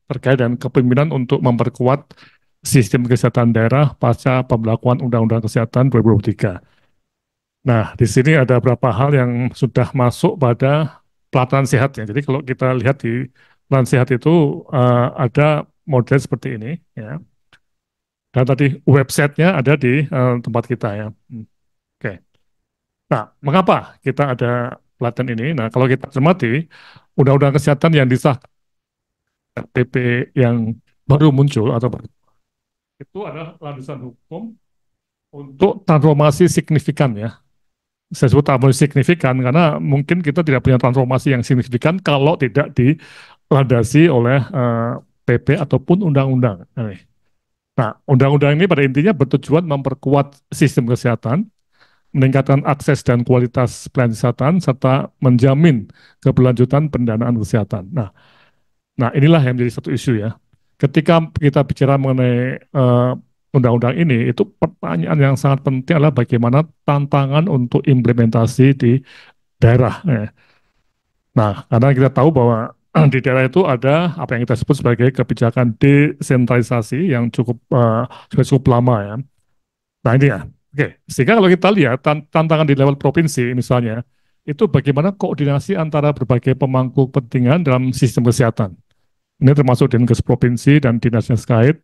terkait dengan kepemimpinan untuk memperkuat sistem kesehatan daerah pasca pemberlakuan Undang-Undang Kesehatan 2023. Nah, di sini ada beberapa hal yang sudah masuk pada pelatihan sehat ya. Jadi kalau kita lihat di pelatihan sehat itu ada model seperti ini ya. Dan tadi websitenya ada di tempat kita ya. Oke. Nah, mengapa kita ada pelatihan ini? Nah, kalau kita cermati Undang-Undang Kesehatan yang disahkan PP yang baru muncul atau itu adalah landasan hukum untuk transformasi signifikan ya. Saya sebut transformasi signifikan karena mungkin kita tidak punya transformasi yang signifikan kalau tidak dilandasi oleh PP ataupun undang-undang. Nah, undang-undang ini pada intinya bertujuan memperkuat sistem kesehatan, meningkatkan akses dan kualitas pelayanan kesehatan, serta menjamin keberlanjutan pendanaan kesehatan. Nah, inilah yang menjadi satu isu ya. Ketika kita bicara mengenai undang-undang ini, itu pertanyaan yang sangat penting adalah bagaimana tantangan untuk implementasi di daerah. Nah, karena kita tahu bahwa di daerah itu ada apa yang kita sebut sebagai kebijakan desentralisasi yang sudah cukup lama ya. Nah ini ya, oke. Sehingga kalau kita lihat tantangan di level provinsi misalnya, itu bagaimana koordinasi antara berbagai pemangku kepentingan dalam sistem kesehatan. Ini termasuk Dinkes provinsi dan dinas yang terkait,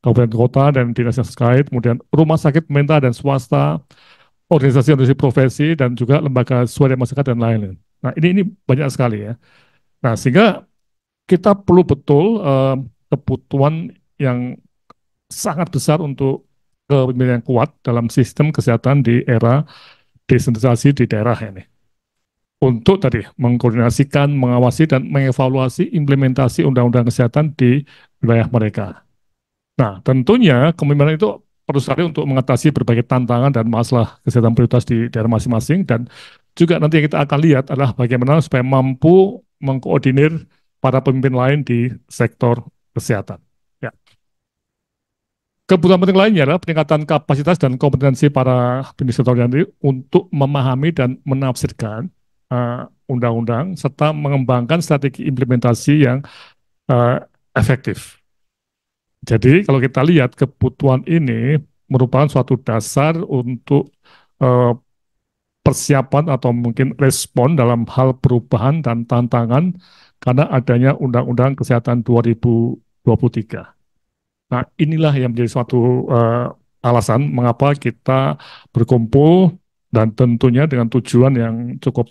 kabupaten kota dan dinas yang terkait, kemudian rumah sakit pemerintah dan swasta, organisasi-organisasi profesi, dan juga lembaga swadaya masyarakat dan lain-lain. Nah ini banyak sekali ya. Nah sehingga kita perlu betul kebutuhan yang sangat besar untuk kepemimpinan yang kuat dalam sistem kesehatan di era desentralisasi di daerah ini. Untuk tadi mengkoordinasikan, mengawasi, dan mengevaluasi implementasi undang-undang kesehatan di wilayah mereka. Nah, tentunya kepemimpinan itu perlu sekali untuk mengatasi berbagai tantangan dan masalah kesehatan prioritas di daerah masing-masing, dan juga nanti yang kita akan lihat adalah bagaimana supaya mampu mengkoordinir para pemimpin lain di sektor kesehatan. Ya. Kebutuhan penting lainnya adalah peningkatan kapasitas dan kompetensi para pemimpin sektor ini untuk memahami dan menafsirkan undang-undang serta mengembangkan strategi implementasi yang efektif. Jadi kalau kita lihat kebutuhan ini merupakan suatu dasar untuk eh, persiapan atau mungkin respon dalam hal perubahan dan tantangan karena adanya Undang-Undang Kesehatan 2023. Nah, inilah yang menjadi suatu alasan mengapa kita berkumpul dan tentunya dengan tujuan yang cukup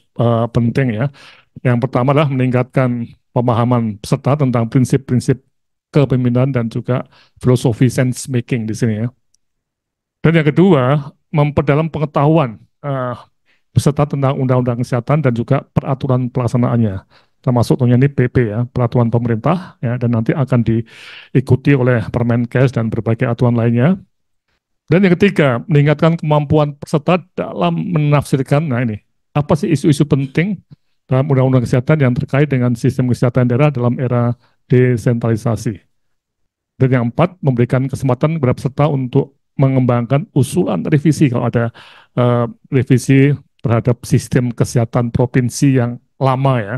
penting ya. Yang pertama adalah meningkatkan pemahaman peserta tentang prinsip-prinsip kepemimpinan dan juga filosofi sense making di sini ya. Dan yang kedua, memperdalam pengetahuan peserta tentang undang-undang kesehatan dan juga peraturan pelaksanaannya, termasuk tentunya ini PP ya, peraturan pemerintah ya, dan nanti akan diikuti oleh Permenkes dan berbagai aturan lainnya. Dan yang ketiga, meningkatkan kemampuan peserta dalam menafsirkan, nah ini, apa sih isu-isu penting dalam undang-undang kesehatan yang terkait dengan sistem kesehatan daerah dalam era desentralisasi. Dan yang empat, memberikan kesempatan kepada peserta untuk mengembangkan usulan revisi kalau ada revisi terhadap sistem kesehatan provinsi yang lama ya,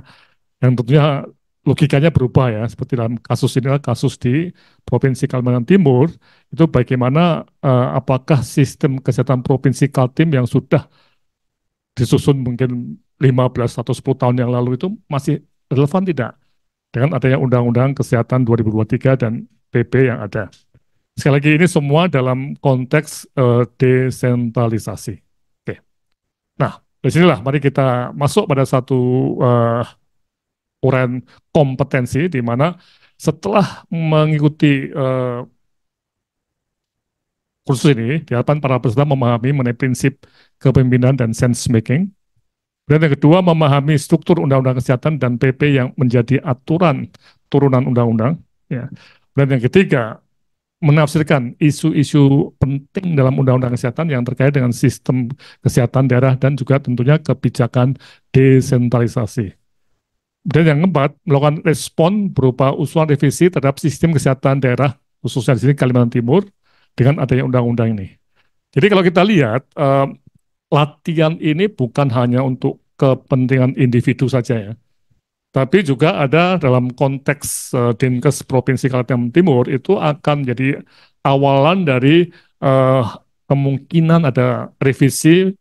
yang tentunya logikanya berubah ya, seperti dalam kasus inilah kasus di Provinsi Kalimantan Timur, itu bagaimana apakah sistem kesehatan Provinsi Kaltim yang sudah disusun mungkin 15 atau 10 tahun yang lalu itu masih relevan tidak dengan adanya Undang-Undang Kesehatan 2023 dan PP yang ada. Sekali lagi ini semua dalam konteks desentralisasi. Oke. Nah, dari sinilah mari kita masuk pada satu uraian kompetensi di mana setelah mengikuti kursus ini, diharapkan para peserta memahami mengenai prinsip kepemimpinan dan sense making. Dan yang kedua, memahami struktur undang-undang kesehatan dan PP yang menjadi aturan turunan undang-undang. Ya. Dan yang ketiga, menafsirkan isu-isu penting dalam undang-undang kesehatan yang terkait dengan sistem kesehatan daerah dan juga tentunya kebijakan desentralisasi. Dan yang keempat, melakukan respon berupa usulan revisi terhadap sistem kesehatan daerah, khususnya di sini Kalimantan Timur, dengan adanya undang-undang ini. Jadi kalau kita lihat, latihan ini bukan hanya untuk kepentingan individu saja ya, Tapi juga ada dalam konteks Dinkes Provinsi Kalimantan Timur itu akan jadi awalan dari eh, kemungkinan ada revisi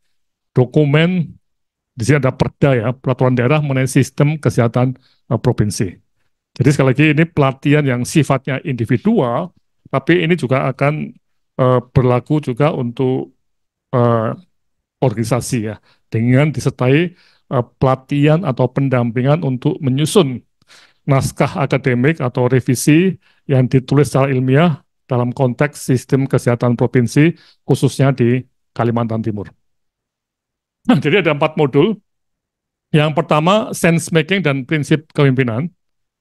dokumen. Di sini ada perda ya, peraturan daerah mengenai sistem kesehatan provinsi. Jadi sekali lagi ini pelatihan yang sifatnya individual, tapi ini juga akan berlaku juga untuk eh, organisasi ya, dengan disertai pelatihan atau pendampingan untuk menyusun naskah akademik atau revisi yang ditulis secara ilmiah dalam konteks sistem kesehatan provinsi, khususnya di Kalimantan Timur. Nah, jadi ada 4 modul. Yang pertama, sense making dan prinsip kepemimpinan.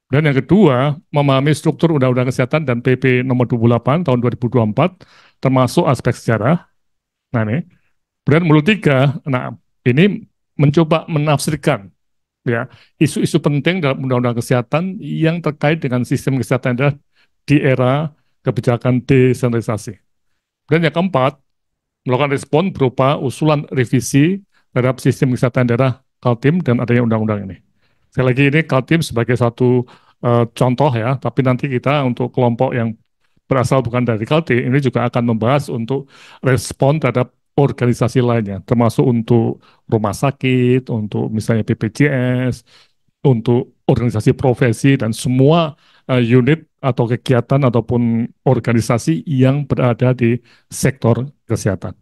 Dan yang kedua, memahami struktur Undang-Undang Kesehatan dan PP nomor 28 tahun 2024, termasuk aspek sejarah. Nah ini. Kemudian modul 3, nah ini mencoba menafsirkan ya isu-isu penting dalam Undang-Undang Kesehatan yang terkait dengan sistem kesehatan daerah di era kebijakan desentralisasi. Dan yang keempat, melakukan respon berupa usulan revisi terhadap sistem kesehatan daerah Kaltim dan adanya undang-undang ini. Sekali lagi ini Kaltim sebagai satu contoh ya, tapi nanti kita untuk kelompok yang berasal bukan dari Kaltim ini juga akan membahas untuk respon terhadap organisasi lainnya, termasuk untuk rumah sakit, untuk misalnya BPJS, untuk organisasi profesi dan semua unit atau kegiatan ataupun organisasi yang berada di sektor kesehatan.